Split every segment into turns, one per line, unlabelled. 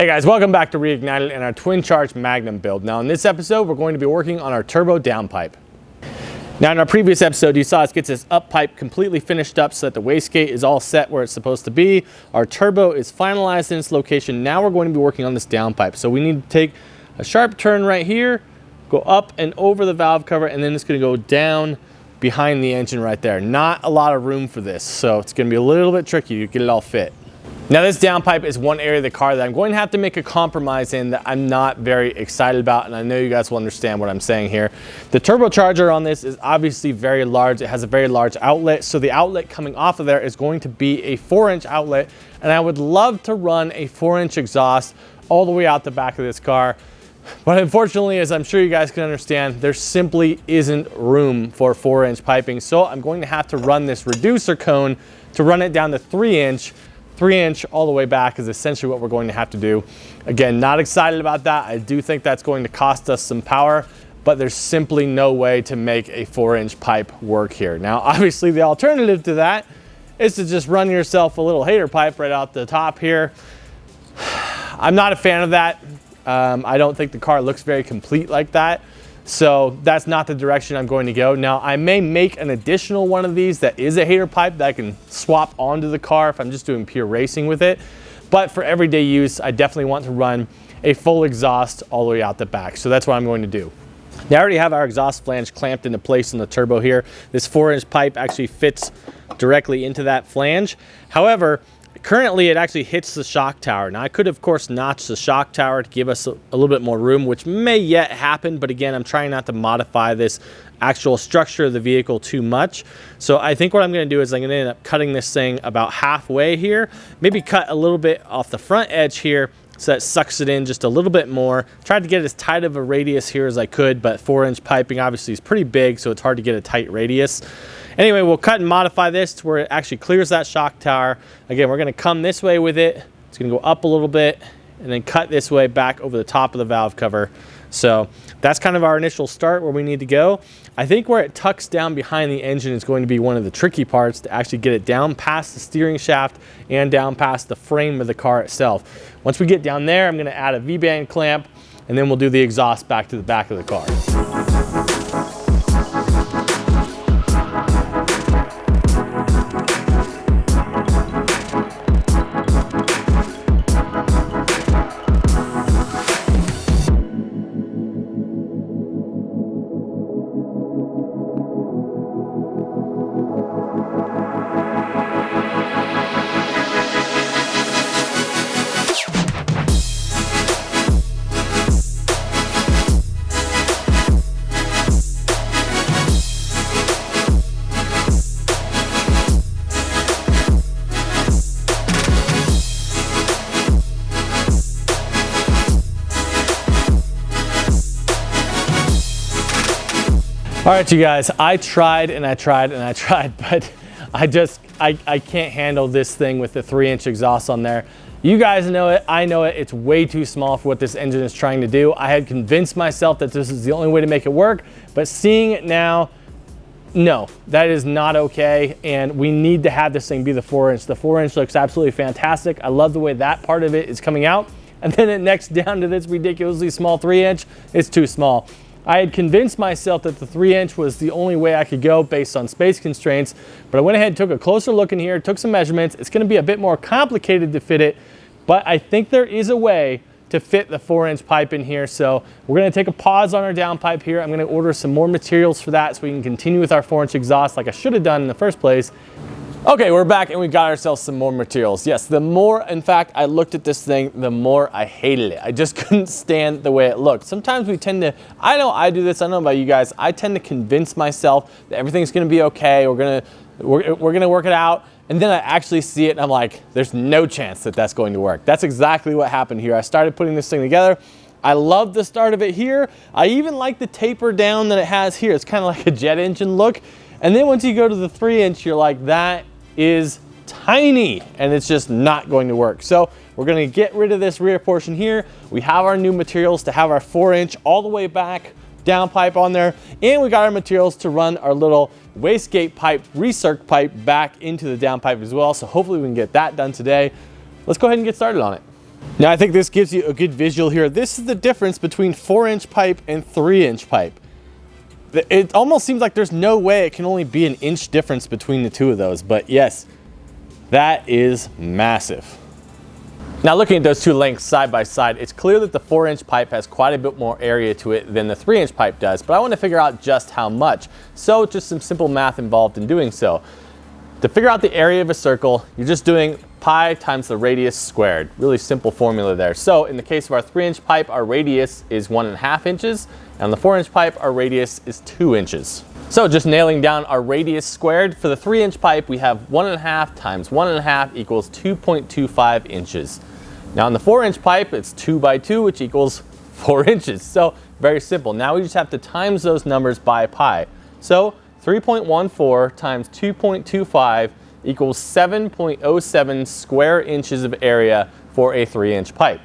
Hey guys, welcome back to Reignited and our twin charge Magnum build. Now in this episode, we're going to be working on our turbo downpipe. Now in our previous episode, you saw us get this up pipe completely finished up so that the wastegate is all set where it's supposed to be. Our turbo is finalized in its location. Now we're going to be working on this downpipe. So we need to take a sharp turn right here, go up and over the valve cover, and then it's going to go down behind the engine right there. Not a lot of room for this, so it's going to be a little bit tricky to get it all fit. Now this downpipe is one area of the car that I'm going to have to make a compromise in that I'm not very excited about, and I know you guys will understand what I'm saying here. The turbocharger on this is obviously very large. It has a very large outlet, so the outlet coming off of there is going to be a 4-inch outlet, and I would love to run a 4-inch exhaust all the way out the back of this car. But unfortunately, as I'm sure you guys can understand, there simply isn't room for 4-inch piping, so I'm going to have to run this reducer cone to run it down to 3-inch. 3-inch all the way back is essentially what we're going to have to do. Again, not excited about that. I do think that's going to cost us some power, but there's simply no way to make a 4-inch pipe work here. Now, obviously the alternative to that is to just run yourself a little hater pipe right out the top here. I'm not a fan of that. I don't think the car looks very complete like that. So that's not the direction I'm going to go. Now I may make an additional one of these that is a hater pipe that I can swap onto the car if I'm just doing pure racing with it. But for everyday use, I definitely want to run a full exhaust all the way out the back. So that's what I'm going to do. Now I already have our exhaust flange clamped into place on the turbo here. This 4-inch pipe actually fits directly into that flange. However, currently it actually hits the shock tower. Now I could of course notch the shock tower to give us a little bit more room, which may yet happen, but again, I'm trying not to modify this actual structure of the vehicle too much. So I think what I'm going to do is I'm going to end up cutting this thing about halfway here, maybe cut a little bit off the front edge here so that sucks it in just a little bit more. Tried to get as tight of a radius here as I could, but 4-inch piping obviously is pretty big, so it's hard to get a tight radius. Anyway, we'll cut and modify this to where it actually clears that shock tower. Again, we're going to come this way with it. It's going to go up a little bit and then cut this way back over the top of the valve cover. So that's kind of our initial start where we need to go. I think where it tucks down behind the engine is going to be one of the tricky parts to actually get it down past the steering shaft and down past the frame of the car itself. Once we get down there, I'm going to add a V-band clamp and then we'll do the exhaust back to the back of the car. All right, you guys, I tried and I tried and I tried, but I can't handle this thing with the 3-inch exhaust on there. You guys know it, I know it, it's way too small for what this engine is trying to do. I had convinced myself that this is the only way to make it work, but seeing it now, no, that is not okay, and we need to have this thing be the 4-inch. The 4-inch looks absolutely fantastic. I love the way that part of it is coming out, and then it next down to this ridiculously small 3-inch, it's too small. I had convinced myself that the 3-inch was the only way I could go based on space constraints, but I went ahead and took a closer look in here, took some measurements. It's gonna be a bit more complicated to fit it, but I think there is a way to fit the 4-inch pipe in here. So we're gonna take a pause on our downpipe here. I'm gonna order some more materials for that so we can continue with our 4-inch exhaust like I should have done in the first place. Okay, we're back and we got ourselves some more materials. Yes, the more, in fact, I looked at this thing, the more I hated it. I just couldn't stand the way it looked. Sometimes we tend to, I know I do this, I don't know about you guys, I tend to convince myself that everything's gonna be okay, we're gonna work it out, and then I actually see it and I'm like, there's no chance that that's going to work. That's exactly what happened here. I started putting this thing together. I love the start of it here. I even like the taper down that it has here. It's kind of like a jet engine look. And then once you go to the 3-inch, you're like, that is tiny and it's just not going to work. So we're going to get rid of this rear portion here. We have our new materials to have our 4-inch all the way back downpipe on there, and we got our materials to run our little wastegate pipe, recirc pipe back into the downpipe as well. So hopefully we can get that done today. Let's go ahead and get started on it. Now I think this gives you a good visual here. This is the difference between 4-inch pipe and 3-inch pipe. It almost seems like there's no way it can only be an inch difference between the two of those, but yes, that is massive. Now looking at those two lengths side by side, it's clear that the 4-inch pipe has quite a bit more area to it than the 3-inch pipe does, but I want to figure out just how much. So just some simple math involved in doing so. To figure out the area of a circle, you're just doing pi times the radius squared. Really simple formula there. So in the case of our 3-inch pipe, our radius is 1.5 inches, and on the 4-inch pipe, our radius is 2 inches. So just nailing down our radius squared, for the 3-inch pipe, we have 1.5 times 1.5 equals 2.25 inches. Now on the 4-inch pipe, it's 2 by 2, which equals 4 inches. So very simple. Now we just have to times those numbers by pi. So 3.14 times 2.25 equals 7.07 square inches of area for a 3-inch pipe.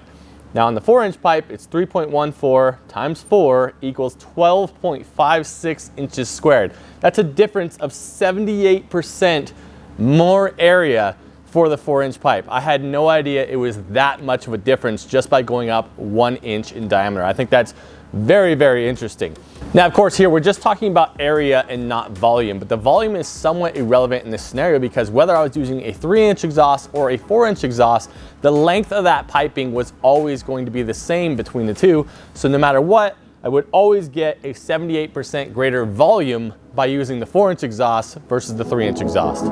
Now on the 4-inch pipe, it's 3.14 times 4 equals 12.56 inches squared. That's a difference of 78% more area for the 4-inch pipe. I had no idea it was that much of a difference just by going up 1 inch in diameter. I think that's very, very interesting. Now, of course, here we're just talking about area and not volume, but the volume is somewhat irrelevant in this scenario because whether I was using a 3-inch exhaust or a 4-inch exhaust, the length of that piping was always going to be the same between the two. So no matter what, I would always get a 78% greater volume by using the 4-inch exhaust versus the 3-inch exhaust.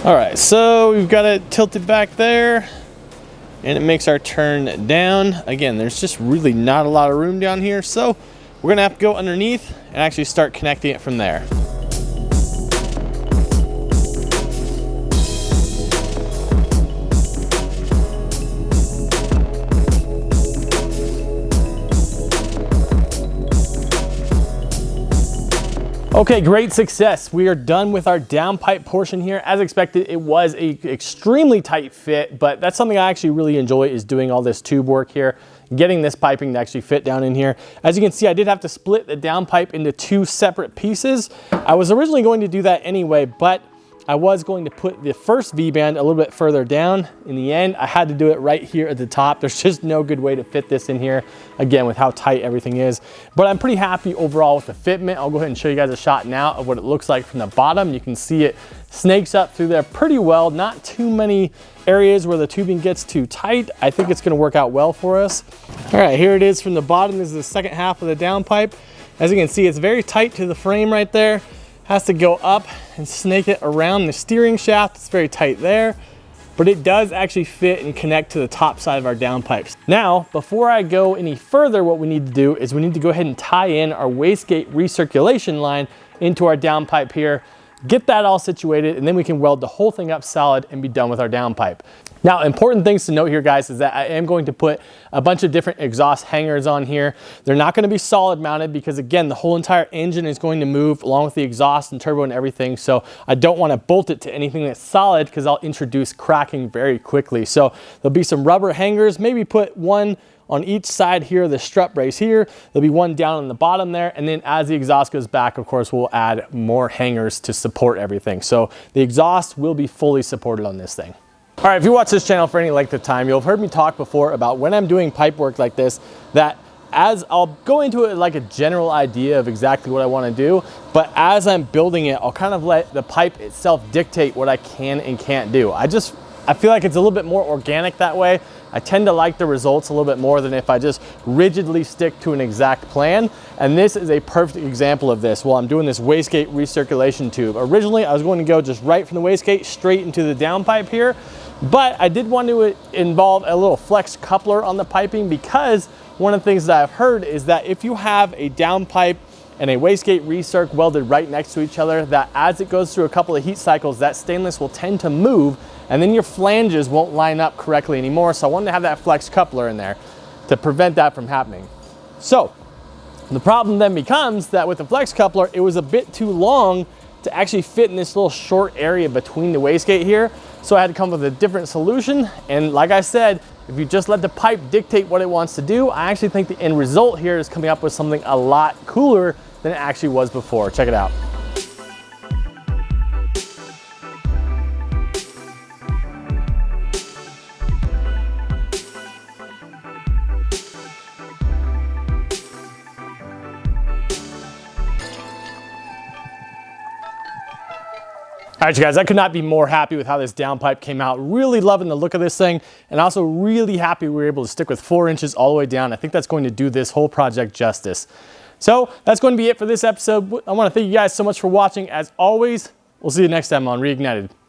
All right, so we've got it tilted back there and it makes our turn down. Again, there's just really not a lot of room down here, so we're gonna have to go underneath and actually start connecting it from there. Okay, great success. We are done with our downpipe portion here. As expected, it was an extremely tight fit, but that's something I actually really enjoy is doing all this tube work here, getting this piping to actually fit down in here. As you can see, I did have to split the downpipe into 2 separate pieces. I was originally going to do that anyway, but I was going to put the first V-band a little bit further down. In the end, I had to do it right here at the top. There's just no good way to fit this in here, again, with how tight everything is. But I'm pretty happy overall with the fitment. I'll go ahead and show you guys a shot now of what it looks like from the bottom. You can see it snakes up through there pretty well. Not too many areas where the tubing gets too tight. I think it's gonna work out well for us. All right, here it is from the bottom. This is the second half of the downpipe. As you can see, it's very tight to the frame right there. Has to go up and snake it around the steering shaft. It's very tight there, but it does actually fit and connect to the top side of our downpipes. Now, before I go any further, what we need to do is we need to go ahead and tie in our wastegate recirculation line into our downpipe here, get that all situated, and then we can weld the whole thing up solid and be done with our downpipe. Now, important things to note here, guys, is that I am going to put a bunch of different exhaust hangers on here. They're not going to be solid mounted because, again, the whole entire engine is going to move along with the exhaust and turbo and everything. So I don't want to bolt it to anything that's solid because I'll introduce cracking very quickly. So there'll be some rubber hangers, maybe put one on each side here, the strut brace here. There'll be one down on the bottom there. And then as the exhaust goes back, of course, we'll add more hangers to support everything. So the exhaust will be fully supported on this thing. All right, if you watch this channel for any length of time, you'll have heard me talk before about when I'm doing pipe work like this, that as I'll go into it like a general idea of exactly what I want to do, but as I'm building it, I'll kind of let the pipe itself dictate what I can and can't do. I feel like it's a little bit more organic that way. I tend to like the results a little bit more than if I just rigidly stick to an exact plan. And this is a perfect example of this. While I'm doing this wastegate recirculation tube. Originally, I was going to go just right from the wastegate straight into the downpipe here, but I did want to involve a little flex coupler on the piping because one of the things that I've heard is that if you have a downpipe and a wastegate recirc welded right next to each other, that as it goes through a couple of heat cycles, that stainless will tend to move and then your flanges won't line up correctly anymore. So I wanted to have that flex coupler in there. to prevent that from happening. So the problem then becomes that with the flex coupler, it was a bit too long to actually fit in this little short area between the wastegate here. So I had to come up with a different solution. And like I said, if you just let the pipe dictate what it wants to do, I actually think the end result here is coming up with something a lot cooler than it actually was before. Check it out. All right, you guys, I could not be more happy with how this downpipe came out. Really loving the look of this thing, and also really happy we were able to stick with 4 inches all the way down. I think that's going to do this whole project justice. So that's going to be it for this episode. I want to thank you guys so much for watching. As always, we'll see you next time on Reignited.